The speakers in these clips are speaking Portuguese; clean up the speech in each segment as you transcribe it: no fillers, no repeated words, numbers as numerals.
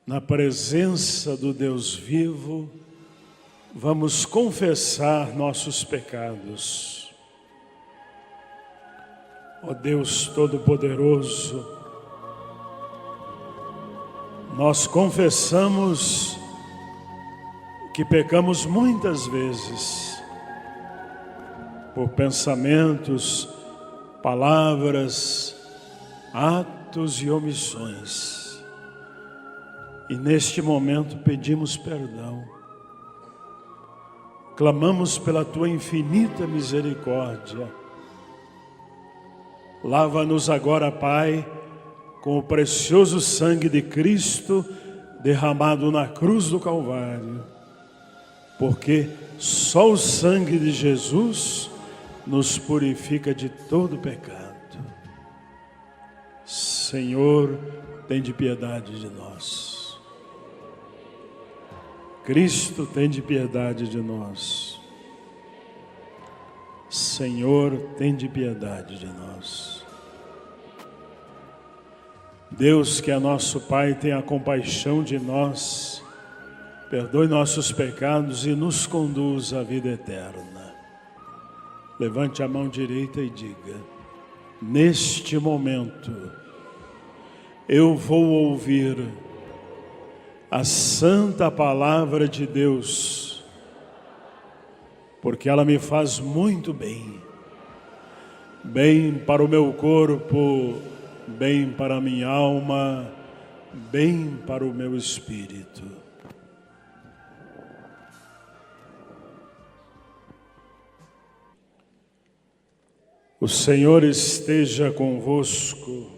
na presença do Deus vivo, vamos confessar nossos pecados. Ó Deus Todo-Poderoso, nós confessamos que pecamos muitas vezes, por pensamentos, palavras, atos e omissões. E neste momento pedimos perdão. Clamamos pela Tua infinita misericórdia. Lava-nos agora, Pai, com o precioso sangue de Cristo derramado na cruz do Calvário, porque só o sangue de Jesus nos purifica de todo pecado. Senhor, tende piedade de nós. Cristo, tende piedade de nós. Senhor, tende piedade de nós. Deus, que é nosso Pai, tenha compaixão de nós, perdoe nossos pecados e nos conduz à vida eterna. Levante a mão direita e diga: neste momento, eu vou ouvir a santa palavra de Deus, porque ela me faz muito bem, bem para o meu corpo, bem para a minha alma, bem para o meu espírito. O Senhor esteja convosco.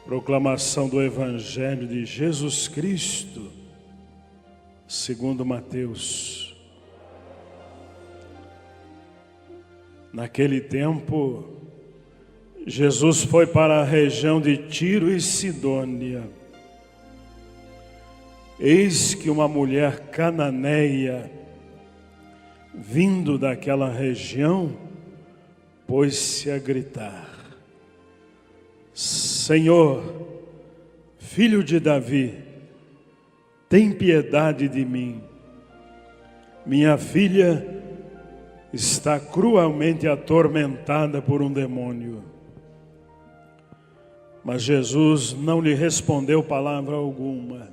Proclamação do Evangelho de Jesus Cristo, segundo Mateus. Naquele tempo, Jesus foi para a região de Tiro e Sidônia. Eis que uma mulher cananeia, vindo daquela região, pôs-se a gritar: Senhor, filho de Davi, tem piedade de mim. Minha filha está cruelmente atormentada por um demônio. Mas Jesus não lhe respondeu palavra alguma.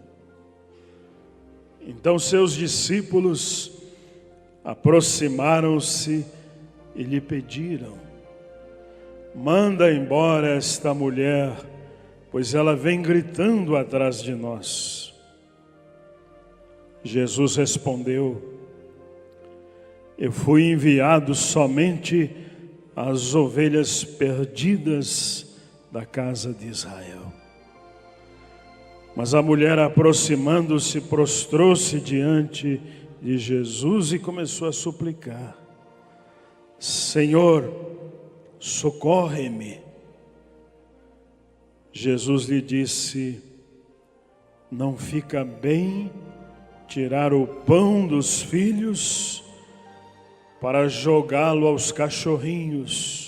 Então seus discípulos aproximaram-se e lhe pediram: manda embora esta mulher, pois ela vem gritando atrás de nós. Jesus respondeu: eu fui enviado somente às ovelhas perdidas da casa de Israel. Mas a mulher, aproximando-se, prostrou-se diante de Jesus e começou a suplicar: Senhor, socorre-me. Jesus lhe disse: não fica bem tirar o pão dos filhos para jogá-lo aos cachorrinhos.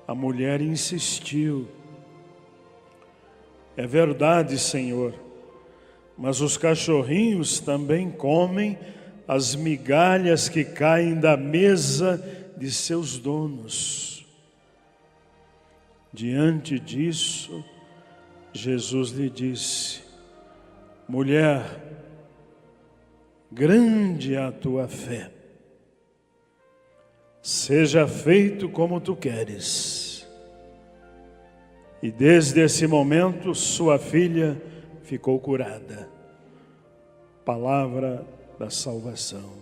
A mulher insistiu: é verdade, Senhor, mas os cachorrinhos também comem as migalhas que caem da mesa de seus donos. Diante disso, Jesus lhe disse: mulher, grande é a tua fé, seja feito como tu queres. E desde esse momento sua filha ficou curada. Palavra da salvação.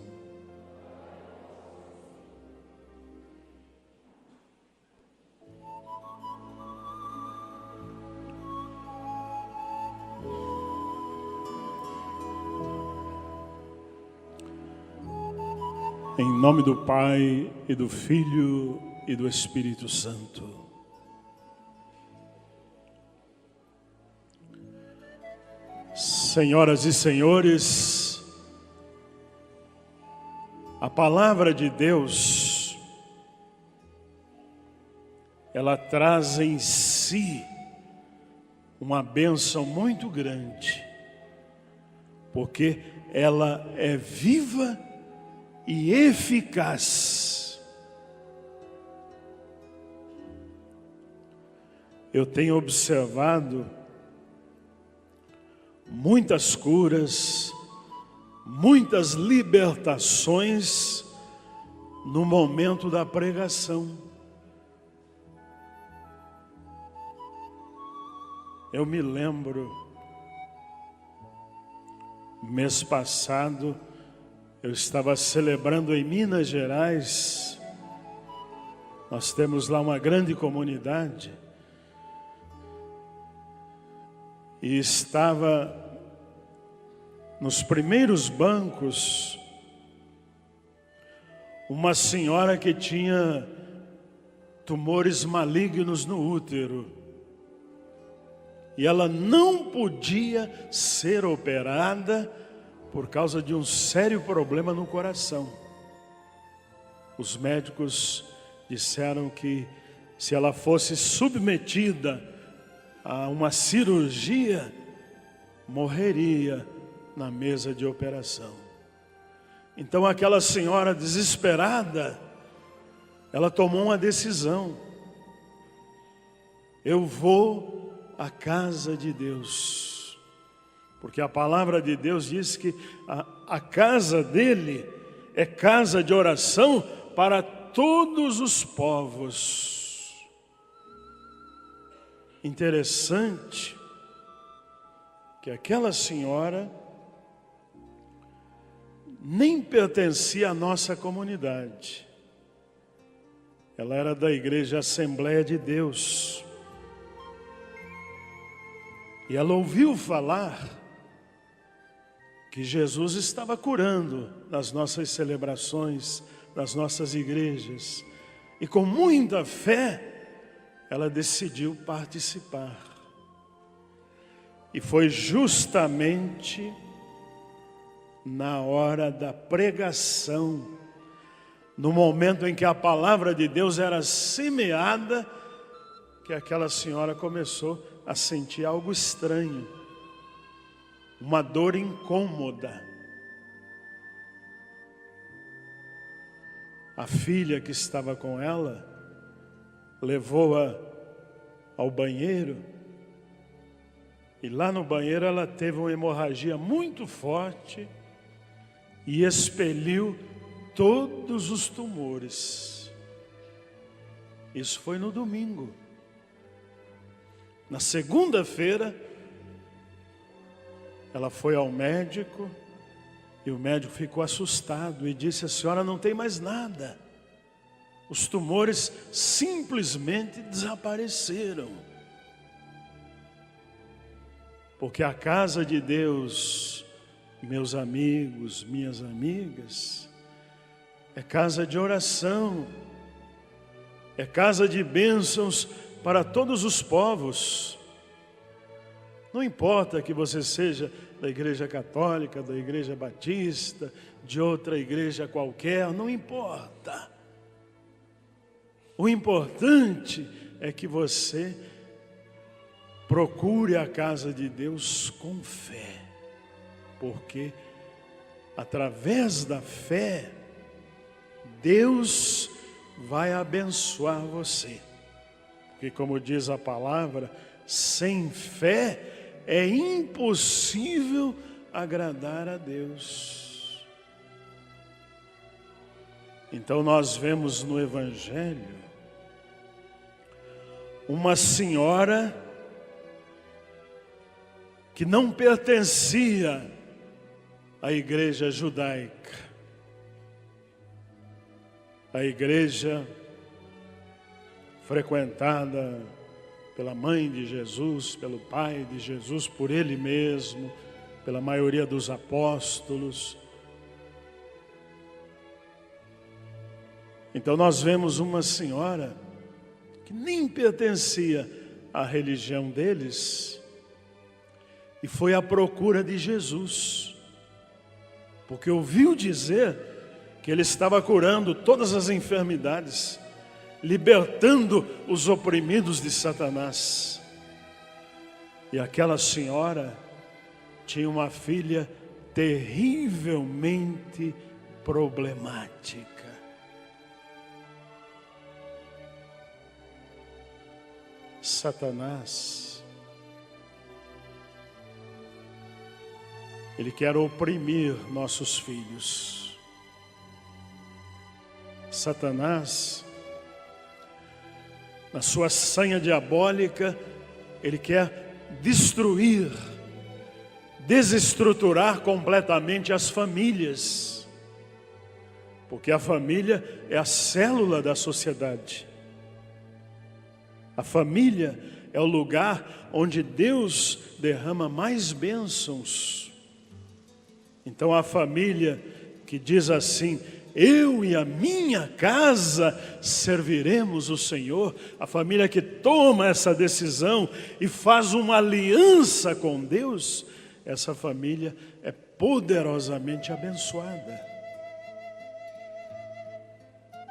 Em nome do Pai, e do Filho, e do Espírito Santo. Senhoras e senhores, a palavra de Deus, ela traz em si uma bênção muito grande, porque ela é viva e eficaz. Eu tenho observado muitas curas, muitas libertações no momento da pregação. Eu me lembro, mês passado, eu estava celebrando em Minas Gerais. Nós temos lá uma grande comunidade. E estava nos primeiros bancos uma senhora que tinha tumores malignos no útero. E ela não podia ser operada por causa de um sério problema no coração. Os médicos disseram que se ela fosse submetida a uma cirurgia, morreria na mesa de operação. Então aquela senhora desesperada, ela tomou uma decisão. Eu vou à casa de Deus, porque a palavra de Deus diz que a casa dele é casa de oração para todos os povos. Interessante que aquela senhora nem pertencia à nossa comunidade. Ela era da igreja Assembleia de Deus. E ela ouviu falar que Jesus estava curando nas nossas celebrações, nas nossas igrejas. E com muita fé, ela decidiu participar. E foi justamente na hora da pregação, no momento em que a palavra de Deus era semeada, que aquela senhora começou a sentir algo estranho, uma dor incômoda. A filha que estava com ela levou-a ao banheiro, e lá no banheiro ela teve uma hemorragia muito forte e expeliu todos os tumores. Isso foi no domingo. Na segunda-feira, ela foi ao médico e o médico ficou assustado e disse: a senhora não tem mais nada. Os tumores simplesmente desapareceram. Porque a casa de Deus, meus amigos, minhas amigas, é casa de oração, é casa de bênçãos para todos os povos. Não importa que você seja da igreja católica, da igreja batista, de outra igreja qualquer, não importa. O importante é que você procure a casa de Deus com fé, porque através da fé, Deus vai abençoar você. Porque como diz a palavra, sem fé é impossível agradar a Deus. Então nós vemos no Evangelho uma senhora que não pertencia à igreja judaica, a igreja frequentada pela mãe de Jesus, pelo pai de Jesus, por ele mesmo, pela maioria dos apóstolos. Então nós vemos uma senhora que nem pertencia à religião deles e foi à procura de Jesus, porque ouviu dizer que ele estava curando todas as enfermidades, libertando os oprimidos de Satanás. E aquela senhora tinha uma filha terrivelmente problemática. Satanás, ele quer oprimir nossos filhos. Satanás, na sua sanha diabólica, ele quer destruir, desestruturar completamente as famílias, porque a família é a célula da sociedade. A família é o lugar onde Deus derrama mais bênçãos. Então a família que diz assim: eu e a minha casa serviremos o Senhor, a família que toma essa decisão e faz uma aliança com Deus, essa família é poderosamente abençoada.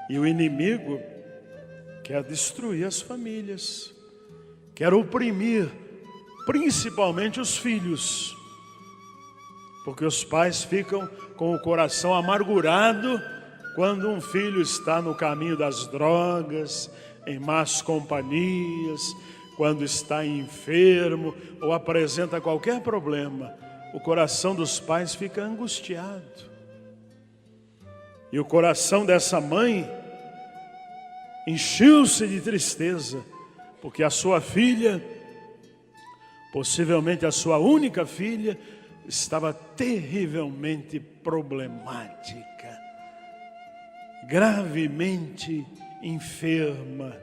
E o inimigo quer destruir as famílias, quer oprimir principalmente os filhos, porque os pais ficam com o coração amargurado quando um filho está no caminho das drogas, em más companhias, quando está enfermo ou apresenta qualquer problema. O coração dos pais fica angustiado. E o coração dessa mãe encheu-se de tristeza, porque a sua filha, possivelmente a sua única filha, estava terrivelmente problemática, gravemente enferma,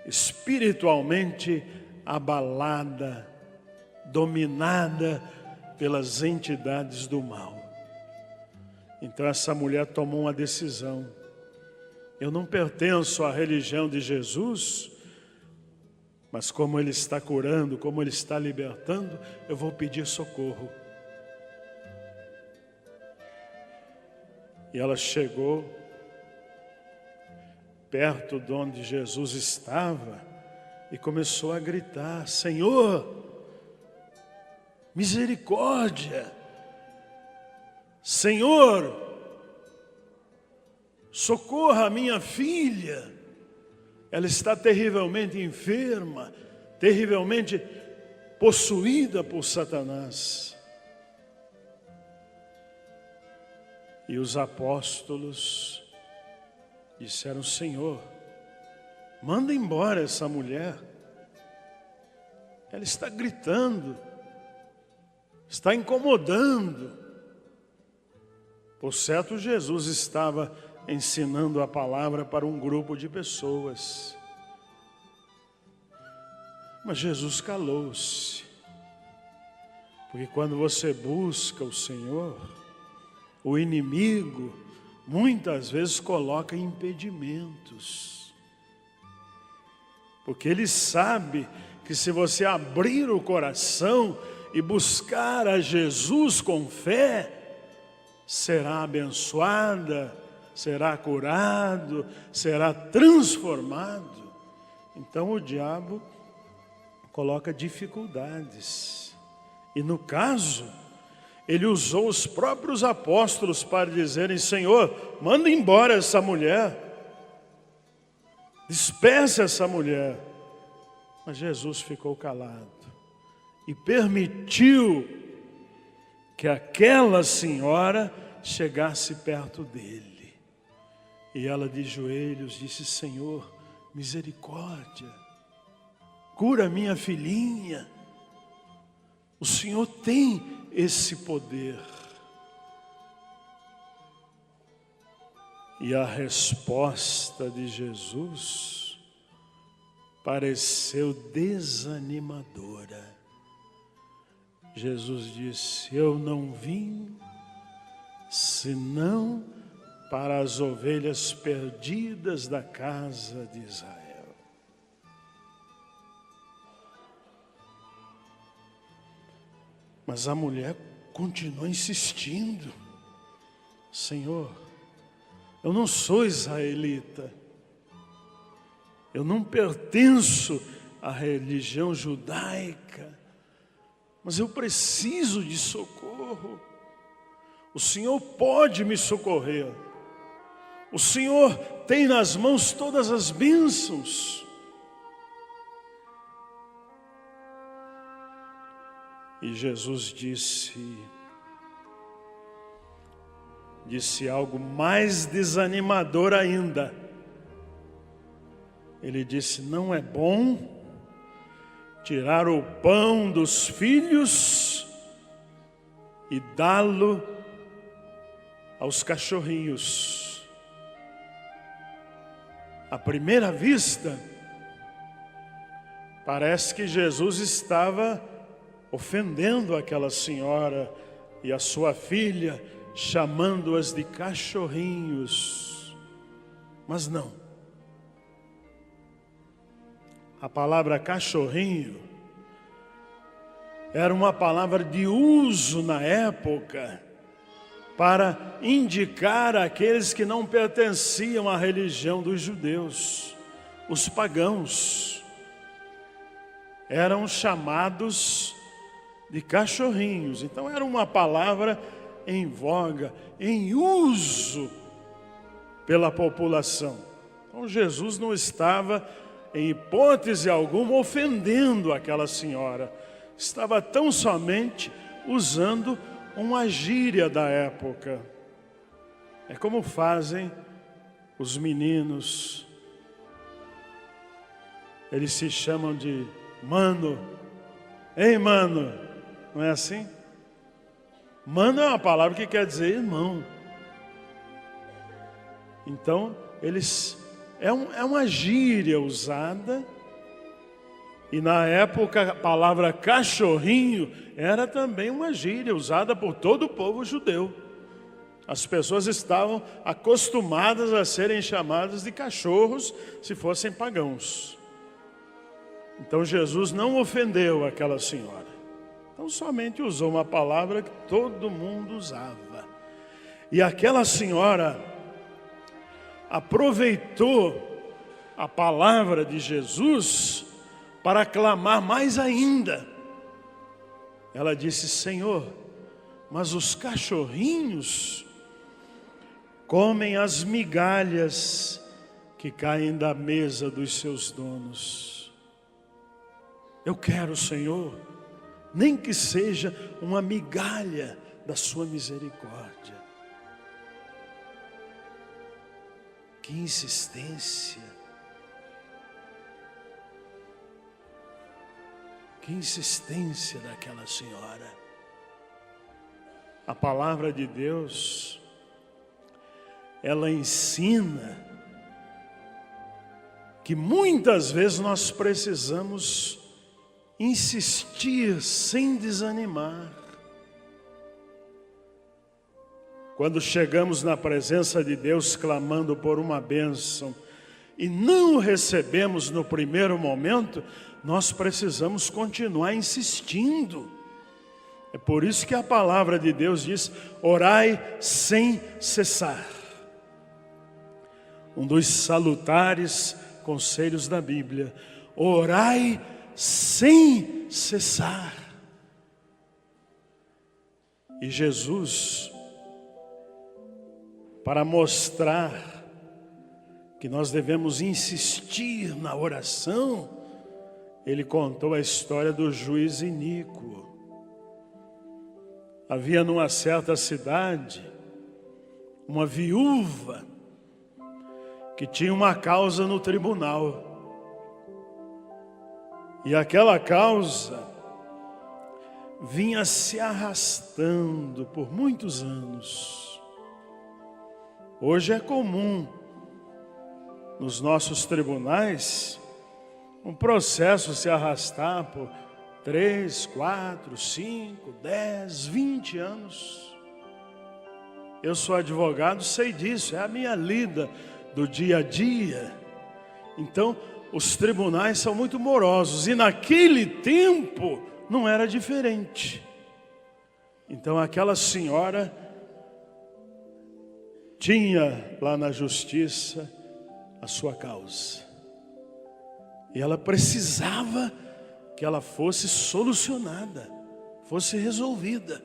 espiritualmente abalada, dominada pelas entidades do mal. Então essa mulher tomou uma decisão: eu não pertenço à religião de Jesus, mas como Ele está curando, como Ele está libertando, eu vou pedir socorro. E ela chegou perto de onde Jesus estava e começou a gritar: Senhor, misericórdia! Senhor, socorra a minha filha, ela está terrivelmente enferma, terrivelmente possuída por Satanás. E os apóstolos disseram: Senhor, manda embora essa mulher, ela está gritando, está incomodando. Por certo, Jesus estava ensinando a palavra para um grupo de pessoas. Mas Jesus calou-se. Porque quando você busca o Senhor, o inimigo muitas vezes coloca impedimentos. Porque ele sabe que se você abrir o coração e buscar a Jesus com fé, será abençoada, será curado, será transformado. Então o diabo coloca dificuldades. E no caso, ele usou os próprios apóstolos para dizerem: Senhor, manda embora essa mulher, despece essa mulher. Mas Jesus ficou calado e permitiu que aquela senhora chegasse perto dele. E ela de joelhos disse: Senhor, misericórdia, cura minha filhinha. O Senhor tem esse poder. E a resposta de Jesus pareceu desanimadora. Jesus disse: eu não vim senão para as ovelhas perdidas da casa de Israel. Mas a mulher continuou insistindo: Senhor, eu não sou israelita, eu não pertenço à religião judaica, mas eu preciso de socorro. O Senhor pode me socorrer. O Senhor tem nas mãos todas as bênçãos. E Jesus disse algo mais desanimador ainda. Ele disse: não é bom tirar o pão dos filhos e dá-lo aos cachorrinhos. À primeira vista, parece que Jesus estava ofendendo aquela senhora e a sua filha, chamando-as de cachorrinhos. Mas não. A palavra cachorrinho era uma palavra de uso na época para indicar aqueles que não pertenciam à religião dos judeus. Os pagãos eram chamados de cachorrinhos. Então era uma palavra em voga, em uso pela população. Então Jesus não estava, em hipótese alguma, ofendendo aquela senhora. Estava tão somente usando uma gíria da época. É como fazem os meninos. Eles se chamam de mano. Ei, mano, não é assim? Mano é uma palavra que quer dizer irmão. Então, é uma gíria usada. E na época a palavra cachorrinho era também uma gíria usada por todo o povo judeu. As pessoas estavam acostumadas a serem chamadas de cachorros se fossem pagãos. Então Jesus não ofendeu aquela senhora. Então somente usou uma palavra que todo mundo usava. E aquela senhora aproveitou a palavra de Jesus para clamar mais ainda. Ela disse: Senhor, mas os cachorrinhos comem as migalhas que caem da mesa dos seus donos. Eu quero, Senhor, nem que seja uma migalha da sua misericórdia. Que insistência. Que insistência daquela senhora. A palavra de Deus, ela ensina que muitas vezes nós precisamos insistir sem desanimar. Quando chegamos na presença de Deus clamando por uma bênção e não recebemos no primeiro momento, nós precisamos continuar insistindo. É por isso que a palavra de Deus diz: orai sem cessar. Um dos salutares conselhos da Bíblia: orai sem cessar. E Jesus, para mostrar que nós devemos insistir na oração, ele contou a história do juiz iníquo. Havia numa certa cidade uma viúva que tinha uma causa no tribunal. E aquela causa vinha se arrastando por muitos anos. Hoje é comum nos nossos tribunais um processo se arrastar por 3, 4, 5, 10, 20 anos. Eu sou advogado, sei disso, é a minha lida do dia a dia. Então, os tribunais são muito morosos, e naquele tempo não era diferente. Então aquela senhora tinha lá na justiça a sua causa. E ela precisava que ela fosse solucionada. fosse resolvida.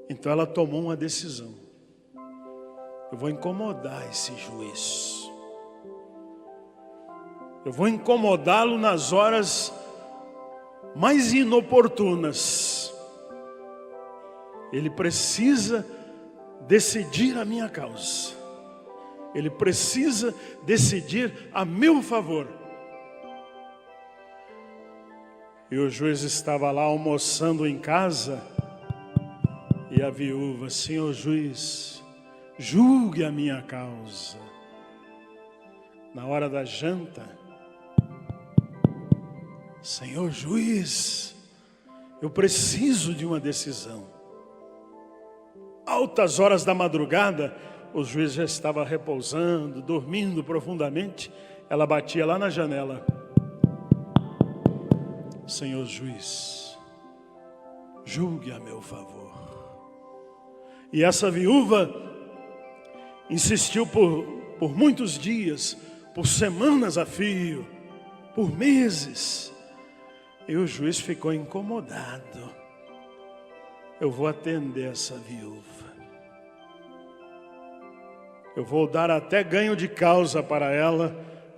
Então ela tomou uma decisão: eu vou incomodar esse juiz. Eu vou incomodá-lo nas horas mais inoportunas. Ele precisa decidir a minha causa. Ele precisa decidir a meu favor. E o juiz estava lá almoçando em casa. E a viúva: senhor juiz, julgue a minha causa. Na hora da janta: senhor juiz, eu preciso de uma decisão. Altas horas da madrugada, o juiz já estava repousando, dormindo profundamente. Ela batia lá na janela: senhor juiz, julgue a meu favor. E essa viúva insistiu por muitos dias, por semanas a fio, por meses. E o juiz ficou incomodado. Eu vou atender essa viúva. Eu vou dar até ganho de causa para ela,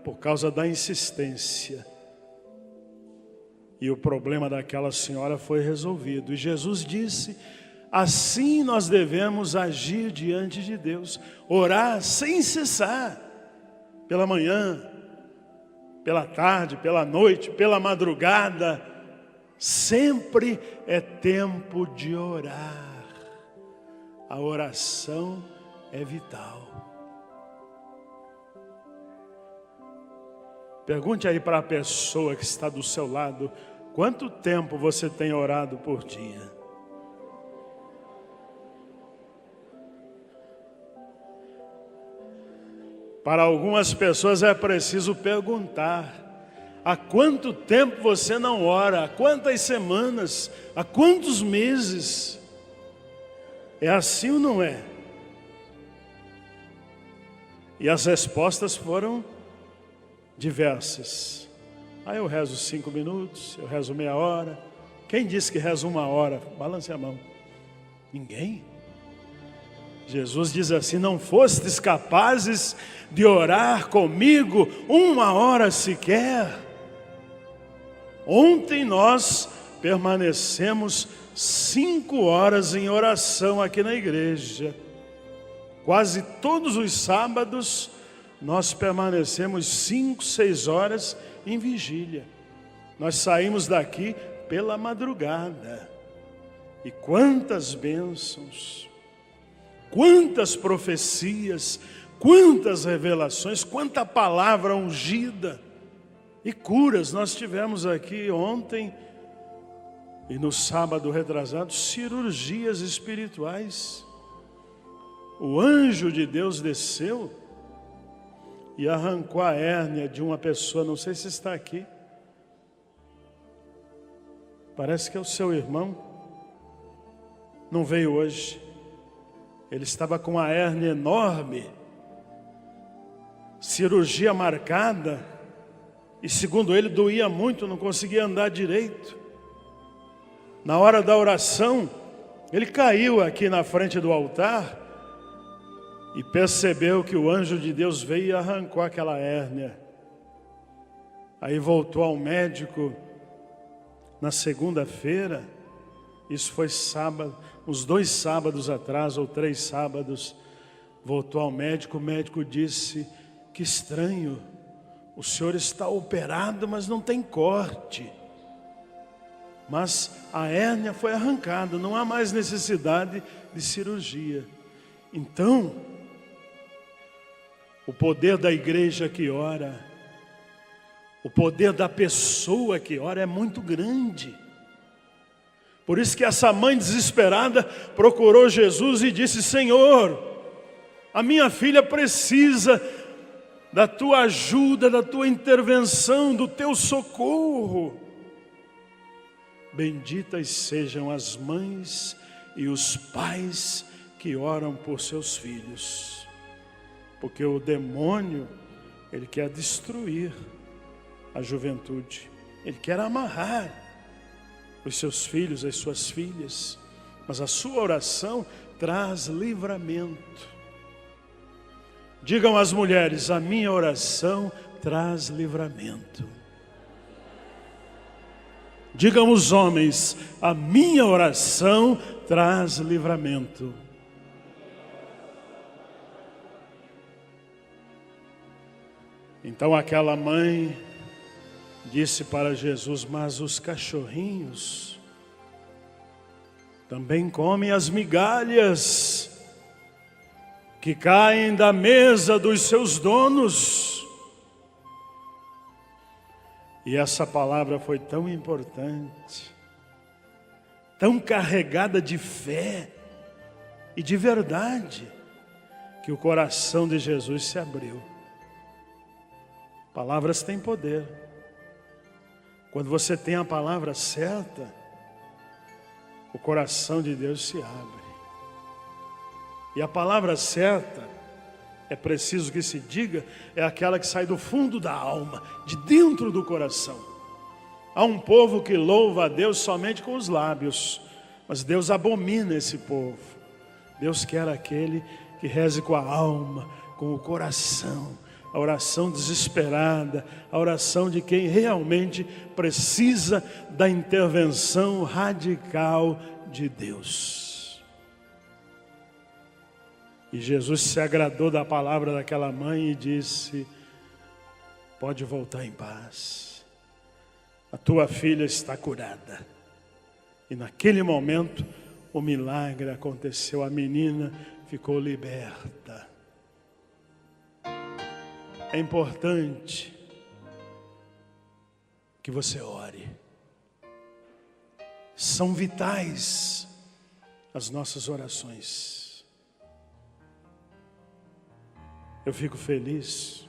por causa da insistência. E o problema daquela senhora foi resolvido. E Jesus disse: assim nós devemos agir diante de Deus. Orar sem cessar. Pela manhã, pela tarde, pela noite, pela madrugada. Sempre é tempo de orar. A oração é vital. Pergunte aí para a pessoa que está do seu lado: quanto tempo você tem orado por dia? Para algumas pessoas é preciso perguntar: há quanto tempo você não ora? Há quantas semanas? Há quantos meses? É assim ou não é? E as respostas foram diversas. Eu rezo 5 minutos, eu rezo meia hora. Quem disse que reza 1 hora? Balance a mão. Ninguém. Jesus diz assim: não fostes capazes de orar comigo 1 hora sequer? Ontem nós permanecemos 5 horas em oração aqui na igreja. Quase todos os sábados nós permanecemos 5, 6 horas em vigília. Nós saímos daqui pela madrugada. E quantas bênçãos, quantas profecias, quantas revelações, quanta palavra ungida e curas nós tivemos aqui ontem e no sábado retrasado. Cirurgias espirituais. O anjo de Deus desceu e arrancou a hérnia de uma pessoa, não sei se está aqui. Parece que é o seu irmão. Não veio hoje. Ele estava com uma hérnia enorme, cirurgia marcada, e segundo ele doía muito, não conseguia andar direito. Na hora da oração, ele caiu aqui na frente do altar e percebeu que o anjo de Deus veio e arrancou aquela hérnia. Aí voltou ao médico na segunda-feira. Isso foi sábado, uns 2 sábados atrás, ou 3 sábados. Voltou ao médico, o médico disse: que estranho, o senhor está operado, mas não tem corte. Mas a hérnia foi arrancada, não há mais necessidade de cirurgia. Então, o poder da igreja que ora, o poder da pessoa que ora é muito grande. Por isso que essa mãe desesperada procurou Jesus e disse: Senhor, a minha filha precisa da tua ajuda, da tua intervenção, do teu socorro. Benditas sejam as mães e os pais que oram por seus filhos. Porque o demônio, ele quer destruir a juventude. Ele quer amarrar os seus filhos, as suas filhas, mas a sua oração traz livramento. Digam as mulheres: a minha oração traz livramento. Digam os homens: a minha oração traz livramento. Então aquela mãe disse para Jesus: mas os cachorrinhos também comem as migalhas que caem da mesa dos seus donos. E essa palavra foi tão importante, tão carregada de fé e de verdade, que o coração de Jesus se abriu. Palavras têm poder. Quando você tem a palavra certa, o coração de Deus se abre. E a palavra certa, é preciso que se diga, é aquela que sai do fundo da alma, de dentro do coração. Há um povo que louva a Deus somente com os lábios, mas Deus abomina esse povo. Deus quer aquele que reze com a alma, com o coração. A oração desesperada, a oração de quem realmente precisa da intervenção radical de Deus. E Jesus se agradou da palavra daquela mãe e disse: pode voltar em paz, a tua filha está curada. E naquele momento o milagre aconteceu, a menina ficou liberta. É importante que você ore. São vitais as nossas orações. Eu fico feliz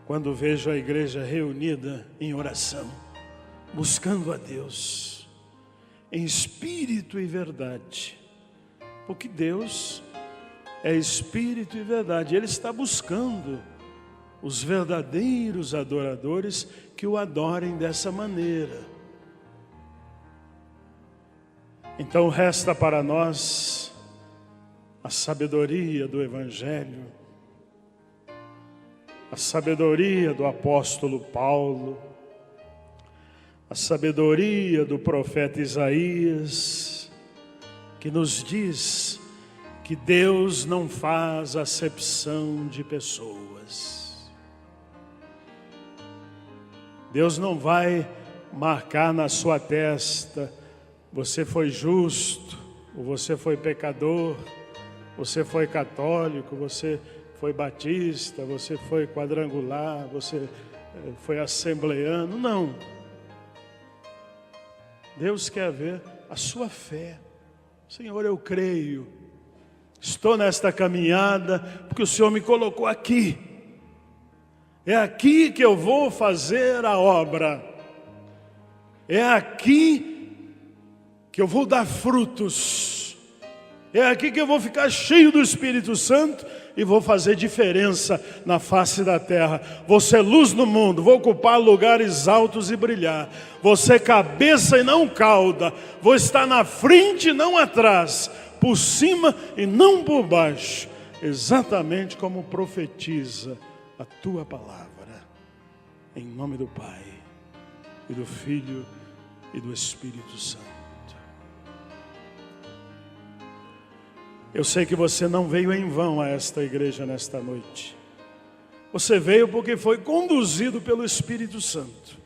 quando vejo a igreja reunida em oração, buscando a Deus em espírito e verdade, porque Deus é espírito e verdade. Ele está buscando os verdadeiros adoradores que o adorem dessa maneira. Então resta para nós a sabedoria do Evangelho, a sabedoria do apóstolo Paulo, a sabedoria do profeta Isaías, que nos diz que Deus não faz acepção de pessoas. Deus não vai marcar na sua testa: você foi justo, ou você foi pecador, você foi católico, você foi batista, você foi quadrangular, você foi assembleano. Não. Deus quer ver a sua fé. Senhor, eu creio. Estou nesta caminhada porque o Senhor me colocou aqui. É aqui que eu vou fazer a obra. É aqui que eu vou dar frutos. É aqui que eu vou ficar cheio do Espírito Santo e vou fazer diferença na face da terra. Vou ser luz no mundo, vou ocupar lugares altos e brilhar. Vou ser cabeça e não cauda. Vou estar na frente e não atrás, por cima e não por baixo, exatamente como profetiza a tua palavra, em nome do Pai, e do Filho, e do Espírito Santo. Eu sei que você não veio em vão a esta igreja nesta noite. Você veio porque foi conduzido pelo Espírito Santo.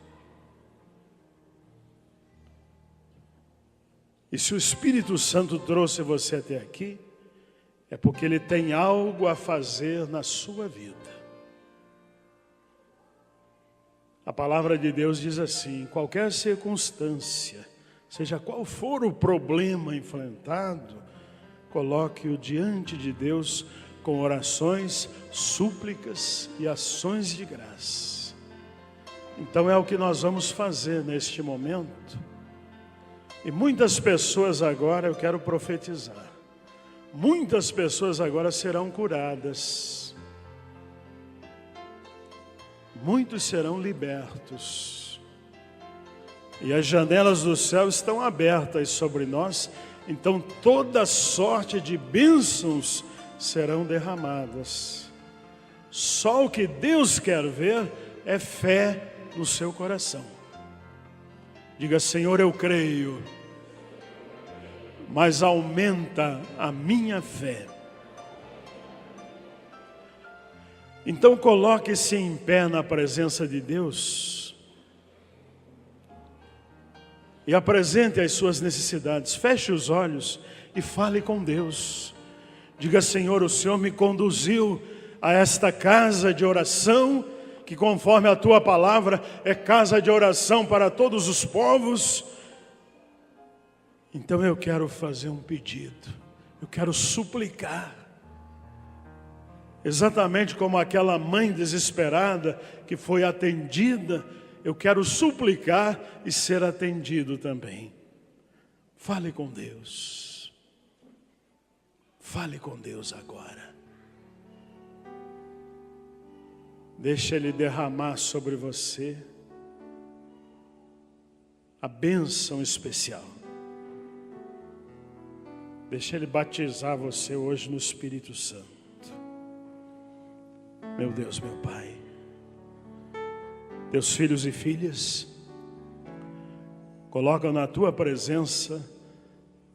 E se o Espírito Santo trouxe você até aqui, é porque Ele tem algo a fazer na sua vida. A palavra de Deus diz assim: em qualquer circunstância, seja qual for o problema enfrentado, coloque-o diante de Deus com orações, súplicas e ações de graça. Então é o que nós vamos fazer neste momento. E muitas pessoas agora, eu quero profetizar, muitas pessoas agora serão curadas. Muitos serão libertos. E as janelas do céu estão abertas sobre nós, então toda sorte de bênçãos serão derramadas. Só o que Deus quer ver é fé no seu coração. Diga: Senhor, eu creio, mas aumenta a minha fé. Então coloque-se em pé na presença de Deus e apresente as suas necessidades. Feche os olhos e fale com Deus. Diga: Senhor, o Senhor me conduziu a esta casa de oração, que conforme a tua palavra é casa de oração para todos os povos. Então eu quero fazer um pedido, eu quero suplicar. Exatamente como aquela mãe desesperada que foi atendida, eu quero suplicar e ser atendido também. Fale com Deus. Fale com Deus agora. Deixa Ele derramar sobre você a bênção especial. Deixa Ele batizar você hoje no Espírito Santo. Meu Deus, meu Pai, teus filhos e filhas colocam na tua presença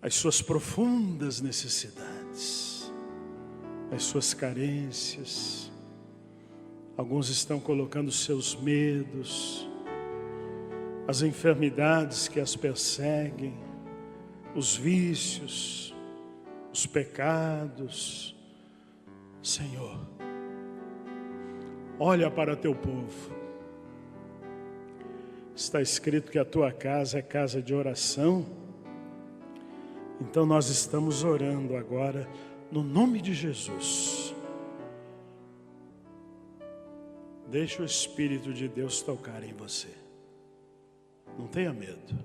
as suas profundas necessidades, as suas carências. Alguns estão colocando seus medos, as enfermidades que as perseguem, os vícios, os pecados. Senhor, olha para teu povo. Está escrito que a tua casa é casa de oração. Então nós estamos orando agora no nome de Jesus. Deixa o Espírito de Deus tocar em você. Não tenha medo.